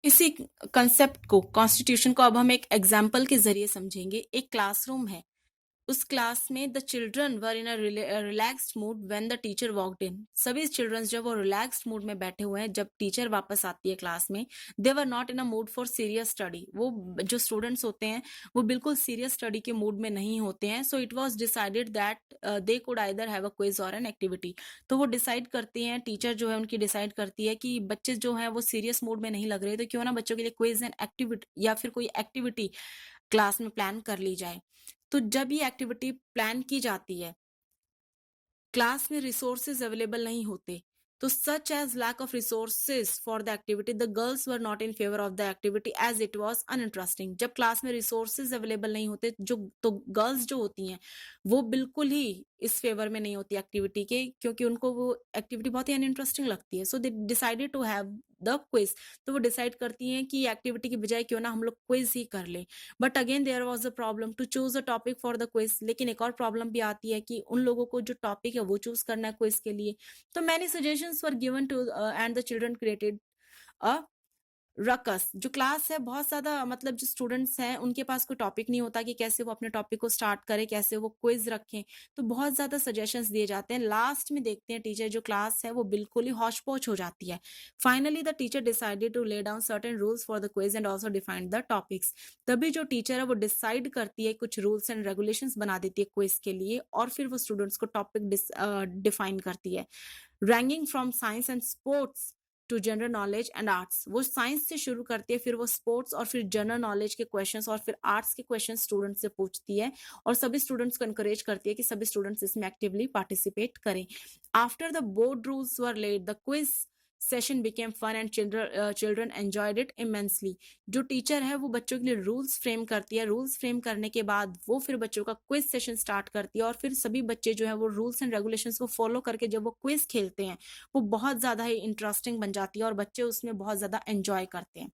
इसी कंसेप्ट को, कॉन्स्टिट्यूशन को अब हम एक एग्जाम्पल के जरिए समझेंगे। एक क्लासरूम है, उस क्लास में the children were in a relaxed mood when the teacher walked in. सभी चिल्ड्रन जब वो रिलैक्स्ड मूड में बैठे हुए हैं, जब टीचर वापस आती है क्लास में, they were not in a mood for serious study. वो जो स्टूडेंट्स होते हैं वो बिल्कुल सीरियस स्टडी के मूड में नहीं होते हैं। So it was decided that they could either have a quiz और एन एक्टिविटी। तो वो डिसाइड करती हैं, टीचर जो है उनकी डिसाइड करती है कि बच्चे जो है वो सीरियस मूड में नहीं लग रहे, तो क्यों ना बच्चों के लिए क्विज एंड एक्टिविटी या फिर कोई एक्टिविटी क्लास में प्लान कर ली जाए। तो जब ये एक्टिविटी प्लान की जाती है, क्लास में रिसोर्सेज अवेलेबल नहीं होते, तो such as lack of resources for the activity, the girls were not in favour of the activity as it was uninteresting. जब क्लास में रिसोर्सेज अवेलेबल नहीं होते, जो तो गर्ल्स जो होती हैं वो बिल्कुल ही इस फेवर में नहीं होती एक्टिविटी के, क्योंकि उनको वो एक्टिविटी बहुत ही अनइंटरेस्टिंग लगती है। So they decided to have the quiz. तो वो डिसाइड करती हैं कि एक्टिविटी की बजाय क्यों ना हम लोग क्विज ही कर ले। But again there was a problem to choose a topic for the quiz. लेकिन एक और प्रॉब्लम भी आती है कि उन लोगों को जो टॉपिक है वो चूज करना है क्विज के लिए। तो many suggestions were given to and the children created a ruckus. जो क्लास है बहुत ज्यादा, मतलब जो स्टूडेंट्स हैं उनके पास कोई टॉपिक नहीं होता कि कैसे वो अपने टॉपिक को स्टार्ट करें, कैसे वो क्विज रखें। तो बहुत ज्यादा सजेशंस दिए जाते हैं। लास्ट में देखते हैं टीचर जो क्लास है वो बिल्कुल ही हौच पौच हो जाती है। Finally the teacher decided to lay down certain rules for the quiz and also defined the topics. तभी जो टीचर है वो डिसाइड करती है, कुछ रूल्स एंड रेगुलेशंस बना देती है क्विज के लिए, और फिर वो स्टूडेंट्स को टॉपिक डिफाइन करती है। Ranking from science and sports to general knowledge and arts. वो साइंस से शुरू करती है, फिर वो स्पोर्ट्स और फिर जनरल नॉलेज के क्वेश्चंस और फिर आर्ट्स के क्वेश्चंस स्टूडेंट्स से पूछती है, और सभी स्टूडेंट्स को एनकरेज करती है कि सभी स्टूडेंट्स इसमें एक्टिवली पार्टिसिपेट करें। After the board rules were laid, the quiz session became fun and children enjoyed it immensely. जो टीचर है वो बच्चों के लिए रूल्स फ्रेम करती है। रूल्स फ्रेम करने के बाद वो फिर बच्चों का क्विज सेशन स्टार्ट करती है, और फिर सभी बच्चे जो है वो रूल्स एंड रेगुलेशंस को फॉलो करके जब वो क्विज खेलते हैं, वो बहुत ज्यादा ही इंटरेस्टिंग बन जाती है और बच्चे उसमें बहुत ज्यादा एंजॉय करते हैं।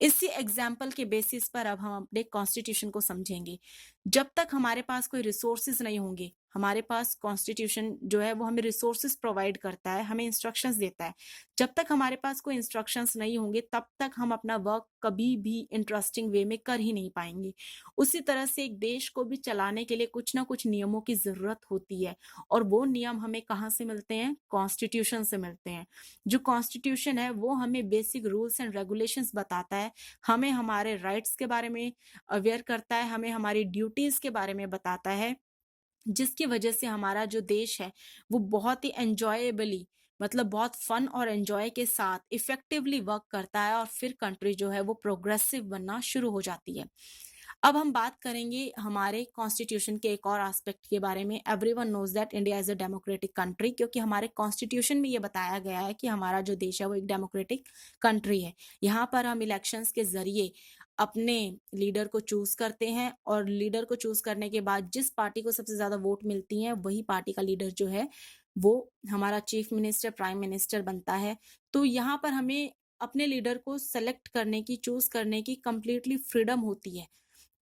इसी एग्जाम्पल के बेसिस पर अब हम अपने कॉन्स्टिट्यूशन को समझेंगे। जब तक हमारे पास कोई रिसोर्सेज नहीं होंगे, हमारे पास कॉन्स्टिट्यूशन जो है वो हमें रिसोर्सेज प्रोवाइड करता है, हमें इंस्ट्रक्शंस देता है। जब तक हमारे पास कोई इंस्ट्रक्शंस नहीं होंगे तब तक हम अपना वर्क कभी भी इंटरेस्टिंग वे में कर ही नहीं पाएंगे। उसी तरह से एक देश को भी चलाने के लिए कुछ ना कुछ नियमों की जरूरत होती है, और वो नियम हमें कहाँ से मिलते हैं? कॉन्स्टिट्यूशन से मिलते हैं। जो कॉन्स्टिट्यूशन है वो हमें बेसिक रूल्स एंड रेगुलेशंस बताता है, हमें हमारे राइट्स के बारे में अवेयर करता है, हमें हमारी ड्यूटीज के बारे में बताता है, जिसकी वजह से हमारा जो देश है वो बहुत ही एंजॉयबली, मतलब बहुत फन और एंजॉय के साथ इफेक्टिवली वर्क करता है, और फिर कंट्री जो है वो प्रोग्रेसिव बनना शुरू हो जाती है। अब हम बात करेंगे हमारे कॉन्स्टिट्यूशन के एक और एस्पेक्ट के बारे में। Everyone knows that India is a democratic country, क्योंकि हमारे कॉन्स्टिट्यूशन में ये बताया गया है कि हमारा जो देश है वो एक डेमोक्रेटिक कंट्री है। यहाँ पर हम इलेक्शंस के जरिए अपने लीडर को चूज करते हैं, और लीडर को चूज करने के बाद जिस पार्टी को सबसे ज्यादा वोट मिलती है वही पार्टी का लीडर जो है वो हमारा चीफ मिनिस्टर, प्राइम मिनिस्टर बनता है। तो यहाँ पर हमें अपने लीडर को सेलेक्ट करने की, चूज करने की कंप्लीटली फ्रीडम होती है।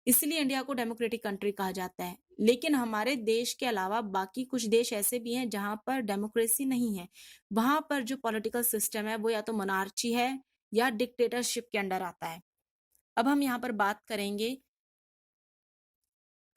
इसलिए इंडिया को डेमोक्रेटिक कंट्री कहा जाता है। लेकिन हमारे देश के अलावा बाकी कुछ देश ऐसे भी हैं जहां पर डेमोक्रेसी नहीं है। वहां पर जो पॉलिटिकल सिस्टम है वो या तो मोनार्ची है या डिक्टेटरशिप के अंडर आता है। अब हम यहाँ पर बात करेंगे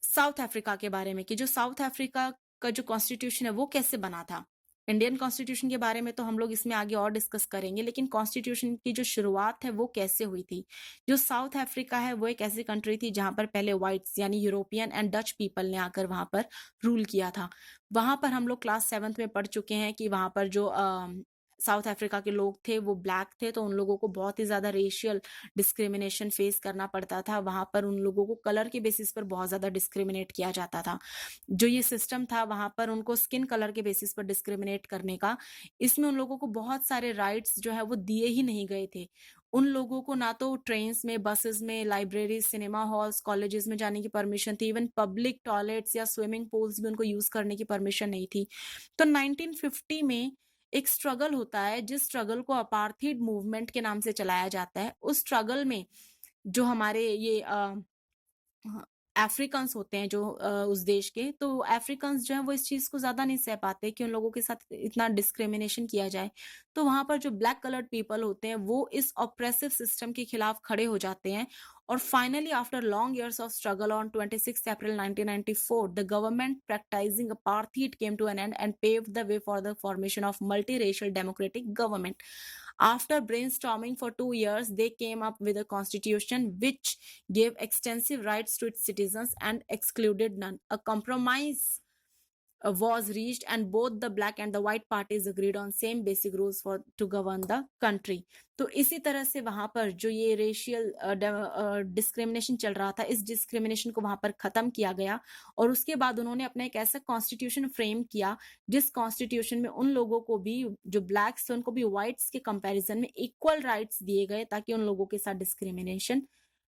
साउथ अफ्रीका के बारे में, कि जो साउथ अफ्रीका का जो कॉन्स्टिट्यूशन है वो कैसे बना था। इंडियन कॉन्स्टिट्यूशन के बारे में तो हम लोग इसमें आगे और डिस्कस करेंगे, लेकिन कॉन्स्टिट्यूशन की जो शुरुआत है वो कैसे हुई थी। जो साउथ अफ्रीका है वो एक ऐसी कंट्री थी जहां पर पहले व्हाइट्स यानी यूरोपियन एंड डच पीपल ने आकर वहां पर रूल किया था। वहां पर हम लोग क्लास 7th में पढ़ चुके हैं कि वहां पर जो साउथ अफ्रीका के लोग थे वो ब्लैक थे, तो उन लोगों को बहुत ही ज्यादा रेशियल डिस्क्रिमिनेशन फेस करना पड़ता था। वहां पर उन लोगों को कलर के बेसिस पर बहुत ज्यादा डिस्क्रिमिनेट किया जाता था। जो ये सिस्टम था वहां पर उनको स्किन कलर के बेसिस पर डिस्क्रिमिनेट करने का, इसमें उन लोगों को बहुत सारे राइट्स जो है वो दिए ही नहीं गए थे। उन लोगों को ना तो ट्रेन्स में, बसेस में, लाइब्रेरी, सिनेमा हॉल्स, कॉलेजेस में जाने की परमिशन थी, इवन पब्लिक टॉयलेट्स या स्विमिंग पूल्स भी उनको यूज करने की परमिशन नहीं थी। तो 1950 में एक स्ट्रगल होता है, जिस स्ट्रगल को अपार्थीड मूवमेंट के नाम से चलाया जाता है। उस स्ट्रगल में जो हमारे ये अफ्रीकन्स होते हैं जो उस देश के, तो अफ्रीकन्स जो हैं वो इस चीज़ को ज़्यादा नहीं सह पाते कि उन लोगों के साथ इतना डिस्क्रिमिनेशन किया जाए। तो वहाँ पर जो ब्लैक कलर्ड पीपल होते हैं वो इस ऑप्रेसिव सिस्टम के खिलाफ खड़े हो जाते हैं और finally after long years of struggle on 26 April 1994 the government practising apartheid came to an end and paved the way for the formation of multiracial democratic government. After brainstorming for 2 years, they came up with a constitution which gave extensive rights to its citizens and excluded none. A compromise was reached and both the black and the white parties agreed on same basic rules for to govern the country. तो इसी तरह से वहां पर जो ये racial discrimination चल रहा था, इस डिस्क्रिमिनेशन को वहां पर खत्म किया गया और उसके बाद उन्होंने अपना एक ऐसा कॉन्स्टिट्यूशन फ्रेम किया जिस कॉन्स्टिट्यूशन में उन लोगों को भी, जो ब्लैक्स थे उनको भी व्हाइट्स के कंपैरिजन में इक्वल राइट्स दिए गए ताकि उन लोगों के साथ डिस्क्रिमिनेशन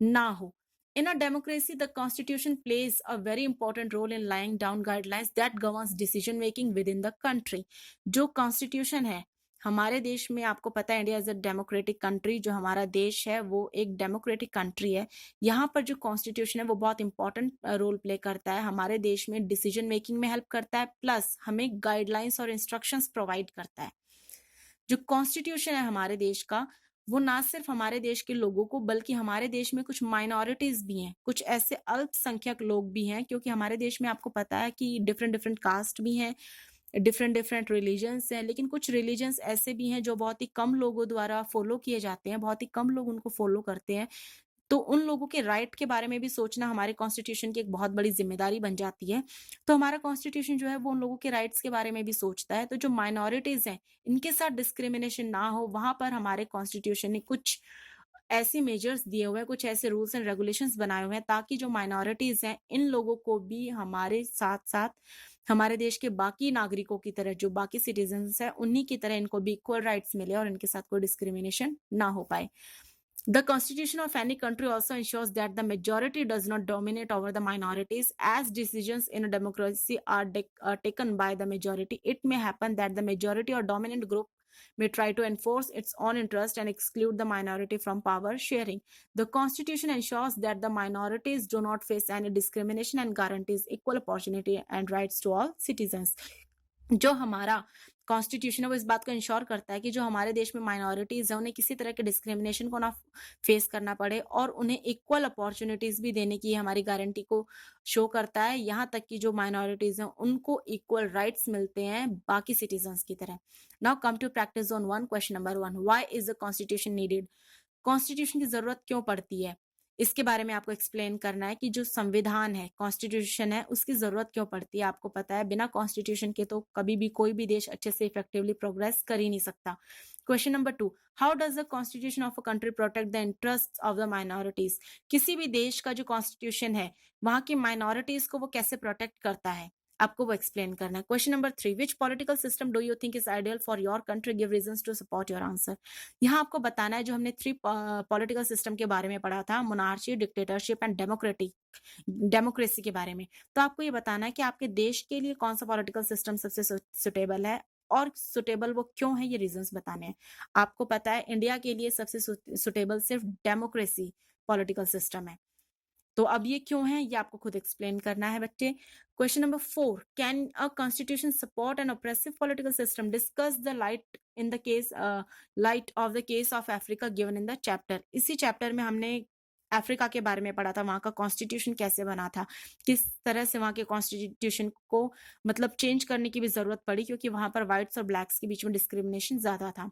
ना हो. In a democracy, the constitution plays a very important role in laying down guidelines that governs decision making within the country. जो constitution है हमारे देश में, आपको पता है India is a democratic country, जो हमारा देश है वो एक डेमोक्रेटिक कंट्री है. यहाँ पर जो कॉन्स्टिट्यूशन है वो बहुत इंपॉर्टेंट रोल प्ले करता है हमारे देश में, डिसीजन मेकिंग में हेल्प करता है, प्लस हमें गाइडलाइंस और इंस्ट्रक्शंस प्रोवाइड करता है. जो कॉन्स्टिट्यूशन है हमारे देश का, वो ना सिर्फ हमारे देश के लोगों को, बल्कि हमारे देश में कुछ माइनॉरिटीज भी हैं, कुछ ऐसे अल्पसंख्यक लोग भी हैं, क्योंकि हमारे देश में आपको पता है कि डिफरेंट डिफरेंट कास्ट भी हैं, डिफरेंट डिफरेंट रिलीजन्स हैं, लेकिन कुछ रिलीजन्स ऐसे भी हैं जो बहुत ही कम लोगों द्वारा फॉलो किए जाते हैं, बहुत ही कम लोग उनको फॉलो करते हैं. तो उन लोगों के राइट के बारे में भी सोचना हमारे कॉन्स्टिट्यूशन की एक बहुत बड़ी जिम्मेदारी बन जाती है. तो हमारा कॉन्स्टिट्यूशन जो है वो उन लोगों के राइट्स के बारे में भी सोचता है. तो जो माइनॉरिटीज हैं इनके साथ डिस्क्रिमिनेशन ना हो, वहां पर हमारे कॉन्स्टिट्यूशन ने कुछ ऐसे मेजर्स दिए हुए हैं, कुछ ऐसे रूल्स एंड रेगुलेशंस बनाए हुए हैं ताकि जो माइनॉरिटीज हैं इन लोगों को भी हमारे साथ साथ हमारे देश के बाकी नागरिकों की तरह, जो बाकी सिटीजन्स हैं उन्हीं की तरह इनको भी इक्वल राइट्स मिले और इनके साथ कोई डिस्क्रिमिनेशन ना हो पाए. The constitution of any country also ensures that the majority does not dominate over the minorities. As decisions in a democracy are taken by the majority, it may happen that the majority or dominant group may try to enforce its own interest and exclude the minority from power sharing. The constitution ensures that the minorities do not face any discrimination and guarantees equal opportunity and rights to all citizens. जो हमारा constitution है वो इस बात को ensure करता है कि जो हमारे देश में माइनॉरिटीज है उन्हें किसी तरह के डिस्क्रिमिनेशन को ना फेस करना पड़े और उन्हें इक्वल अपॉर्चुनिटीज भी देने की हमारी गारंटी को शो करता है. यहाँ तक कि जो माइनॉरिटीज हैं उनको इक्वल राइट्स मिलते हैं बाकी सिटीजन्स की तरह. Now come to practice zone 1. Question number 1. Why is the constitution needed? Constitution की जरूरत क्यों पड़ती है, इसके बारे में आपको एक्सप्लेन करना है कि जो संविधान है, कॉन्स्टिट्यूशन है, उसकी जरूरत क्यों पड़ती है. आपको पता है बिना कॉन्स्टिट्यूशन के तो कभी भी कोई भी देश अच्छे से इफेक्टिवली प्रोग्रेस कर ही नहीं सकता. Question number 2. How does the constitution of a country protect the interest of the minorities? किसी भी देश का जो कॉन्स्टिट्यूशन है वहां की माइनॉरिटीज को वो कैसे प्रोटेक्ट करता है, आपको वो एक्सप्लेन करना है. Question number 3. Which political system do you think is ideal for your country? Give reasons to support your answer. यहाँ आपको बताना है, जो हमने 3 पॉलिटिकल सिस्टम के बारे में पढ़ा था, मोनार्ची, डिक्टेटरशिप एंड डेमोक्रेसी के बारे में, तो आपको ये बताना है कि आपके देश के लिए कौन सा पॉलिटिकल सिस्टम सबसे सुटेबल है और सुटेबल वो क्यों है, ये रीजंस बताने हैं. आपको पता है इंडिया के लिए सबसे सुटेबल सिर्फ डेमोक्रेसी पॉलिटिकल सिस्टम है. तो अब ये क्यों है ये आपको खुद एक्सप्लेन करना है बच्चे. Question number 4. Can a constitution support an oppressive political system? Discuss the light of the case of Africa given in the chapter. इसी चैप्टर में हमने अफ्रीका के बारे में पढ़ा था, वहां का कॉन्स्टिट्यूशन कैसे बना था, किस तरह से वहां के कॉन्स्टिट्यूशन को मतलब चेंज करने की भी जरूरत पड़ी क्योंकि वहां पर व्हाइट्स और ब्लैक्स के बीच में डिस्क्रिमिनेशन ज्यादा था.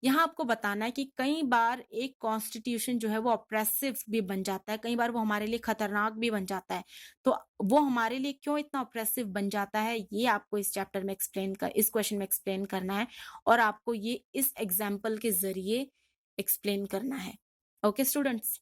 यहाँ आपको बताना है कि कई बार एक कॉन्स्टिट्यूशन जो है वो ऑप्रेसिव भी बन जाता है, कई बार वो हमारे लिए खतरनाक भी बन जाता है. तो वो हमारे लिए क्यों इतना ऑप्रेसिव बन जाता है ये आपको इस चैप्टर में इस क्वेश्चन में एक्सप्लेन करना है और आपको ये इस एग्जाम्पल के जरिए एक्सप्लेन करना है. Okay students.